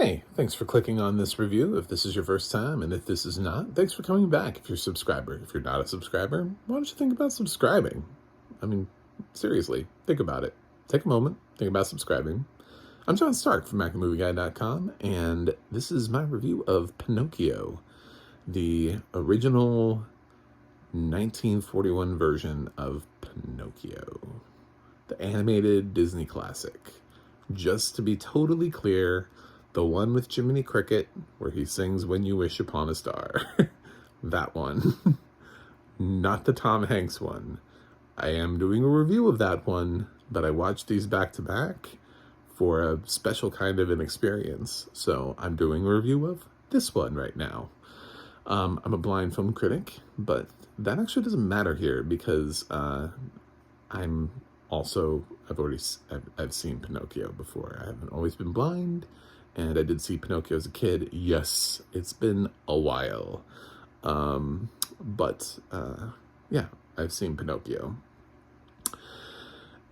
Hey, thanks for clicking on this review if this is your first time, and if this is not, thanks for coming back if you're a subscriber. If you're not a subscriber, why don't you think about subscribing? I mean, seriously, think about it. Take a moment, think about subscribing. I'm John Stark from MacTheMovieGuy.com, and this is my review of Pinocchio, the original 1941 version of Pinocchio, the animated Disney classic. Just to be totally clear, the one with Jiminy Cricket, where he sings When You Wish Upon a Star. That one. Not the Tom Hanks one. I am doing a review of that one, but I watched these back to back for a special kind of an experience. So I'm doing a review of this one right now. I'm a blind film critic, but that actually doesn't matter here because I've seen Pinocchio before. I haven't always been blind, and I did see Pinocchio as a kid. Yes, it's been a while. Yeah, I've seen Pinocchio.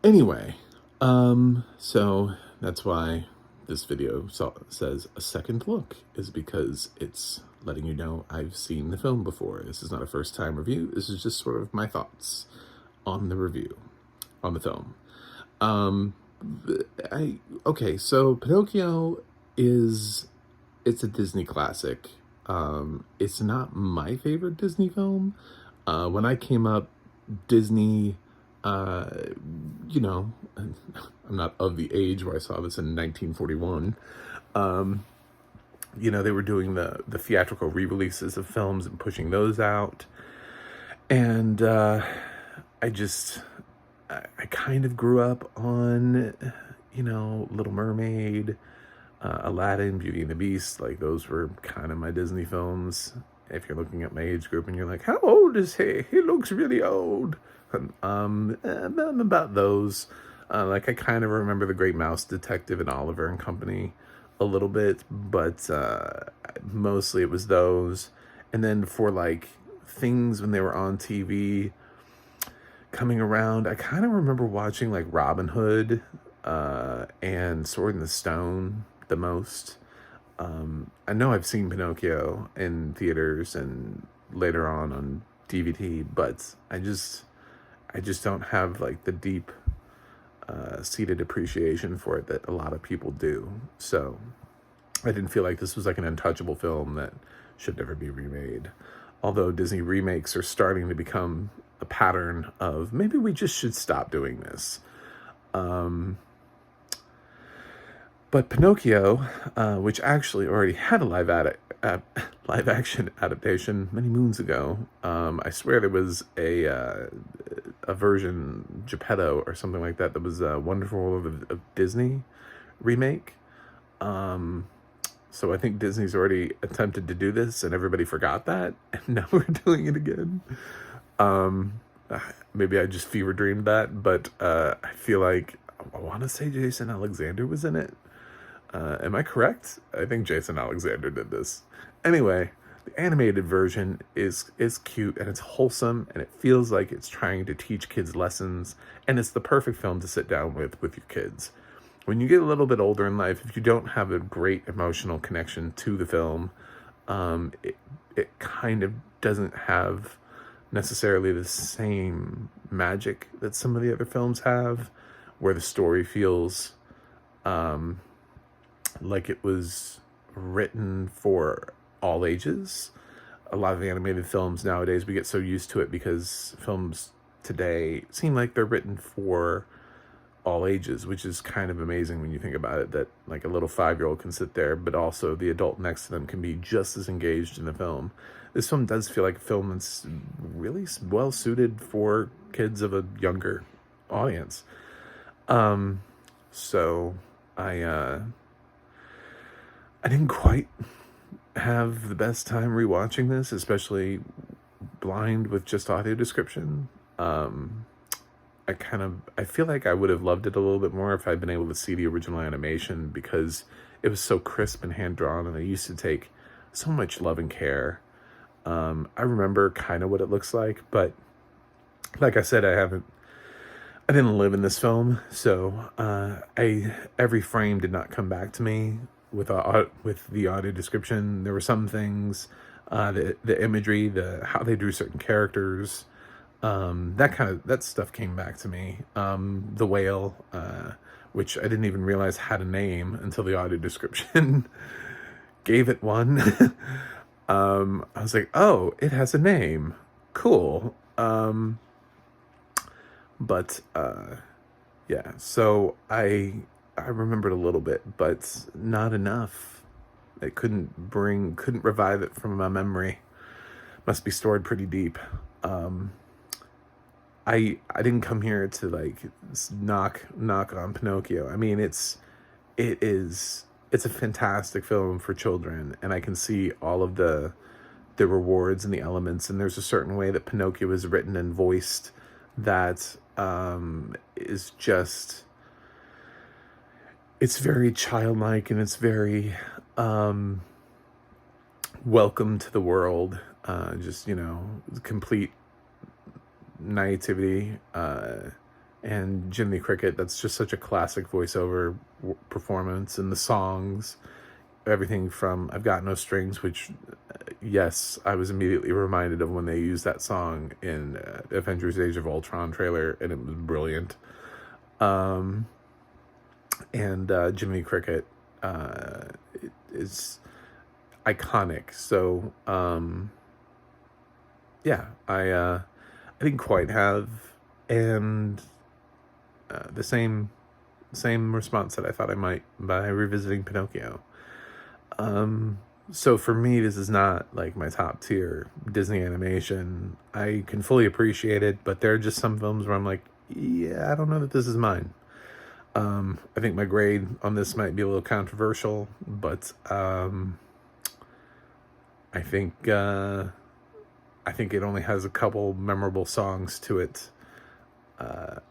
Anyway, so that's why this video says a second look, is because it's letting you know I've seen the film before. This is not a first time review. This is just sort of my thoughts on the review, on the film. Okay, so Pinocchio it's a Disney classic. It's not my favorite Disney film. When I came up, Disney, I'm not of the age where I saw this in 1941. They were doing the theatrical re-releases of films and pushing those out. And I kind of grew up on, Little Mermaid, Aladdin, Beauty and the Beast. Like, those were kind of my Disney films. If you're looking at my age group and you're like, how old is he? He looks really old. About those. I kind of remember The Great Mouse Detective and Oliver and Company a little bit, but mostly it was those. And then for things when they were on TV coming around, I kind of remember watching Robin Hood and Sword in the Stone the most. I know I've seen Pinocchio in theaters and later on DVD, but I just don't have the deep seated appreciation for it that a lot of people do. So I didn't feel like this was an untouchable film that should never be remade. Although Disney remakes are starting to become a pattern of maybe we just should stop doing this. But Pinocchio, which actually already had a live action adaptation many moons ago. I swear there was a version, Geppetto or something like that was a Wonderful World of Disney remake. So I think Disney's already attempted to do this and everybody forgot that, and now we're doing it again. Maybe I just fever dreamed that, but I feel like I want to say Jason Alexander was in it. Am I correct? I think Jason Alexander did this. Anyway, the animated version is cute and it's wholesome and it feels like it's trying to teach kids lessons, and it's the perfect film to sit down with your kids. When you get a little bit older in life, if you don't have a great emotional connection to the film, it kind of doesn't have necessarily the same magic that some of the other films have, where the story feels like it was written for all ages. A lot of the animated films nowadays, we get so used to it because films today seem like they're written for all ages, which is kind of amazing when you think about it, that a little 5-year-old can sit there, but also the adult next to them can be just as engaged in the film. This film does feel like a film that's really well suited for kids of a younger audience. So I didn't quite have the best time rewatching this, especially blind with just audio description. I feel like I would have loved it a little bit more if I'd been able to see the original animation, because it was so crisp and hand-drawn, and I used to take so much love and care. I remember kind of what it looks like, but like I said, I didn't live in this film, so every frame did not come back to me with the audio description. There were some things, the imagery, the how they drew certain characters, that stuff came back to me. The whale, which I didn't even realize had a name until the audio description gave it one. I was like, oh, it has a name. Cool. But yeah, so I remembered a little bit, but not enough. It couldn't revive it from my memory. Must be stored pretty deep. I didn't come here to like knock on Pinocchio. I mean, it's a fantastic film for children, and I can see all of the rewards and the elements. And there's a certain way that Pinocchio is written and voiced that is just, it's very childlike, and it's very welcome to the world. Just, complete naivety. And Jiminy Cricket, that's just such a classic voiceover performance. And the songs, everything from I've Got No Strings, which, yes, I was immediately reminded of when they used that song in Avengers Age of Ultron trailer, and it was brilliant. And Jiminy Cricket is iconic. So, yeah, I didn't quite have, and the same response that I thought I might by revisiting Pinocchio. So for me, this is not like my top tier Disney animation. I can fully appreciate it, but there are just some films where I'm like, yeah, I don't know that this is mine. I think my grade on this might be a little controversial, but I think it only has a couple memorable songs to it,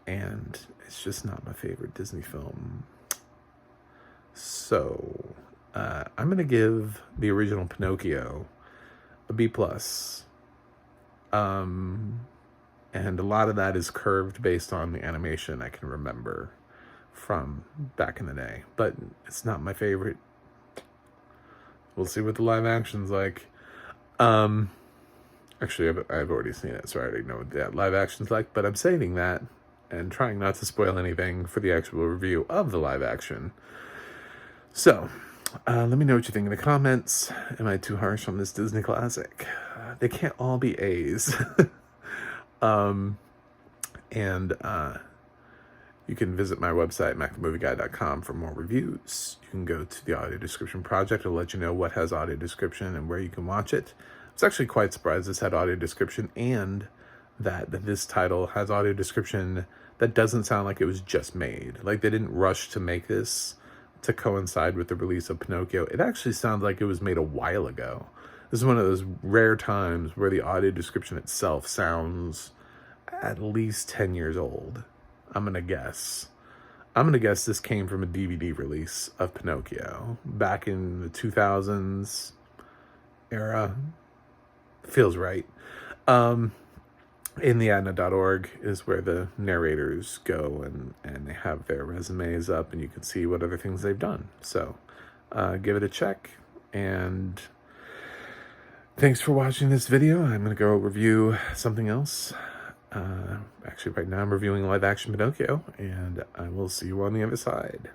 and it's just not my favorite Disney film. So I'm gonna give the original Pinocchio a B+. And a lot of that is curved based on the animation I can remember from back in the day, but it's not my favorite. We'll see what the live action's like. Actually, I've already seen it, so I already know what that live action's like, but I'm saving that and trying not to spoil anything for the actual review of the live action. So, let me know what you think in the comments. Am I too harsh on this Disney classic? They can't all be A's. You can visit my website, macthemovieguy.com, for more reviews. You can go to the audio description project. It'll let you know what has audio description and where you can watch it. I was actually quite surprised this had audio description, and that this title has audio description that doesn't sound like it was just made. Like, they didn't rush to make this to coincide with the release of Pinocchio. It actually sounds like it was made a while ago. This is one of those rare times where the audio description itself sounds at least 10 years old. I'm going to guess this came from a DVD release of Pinocchio back in the 2000s era. Feels right. Indiana.org is where the narrators go, and they have their resumes up, and you can see what other things they've done. So give it a check, and thanks for watching this video. I'm going to go review something else. Actually, right now I'm reviewing live action Pinocchio, and I will see you on the other side.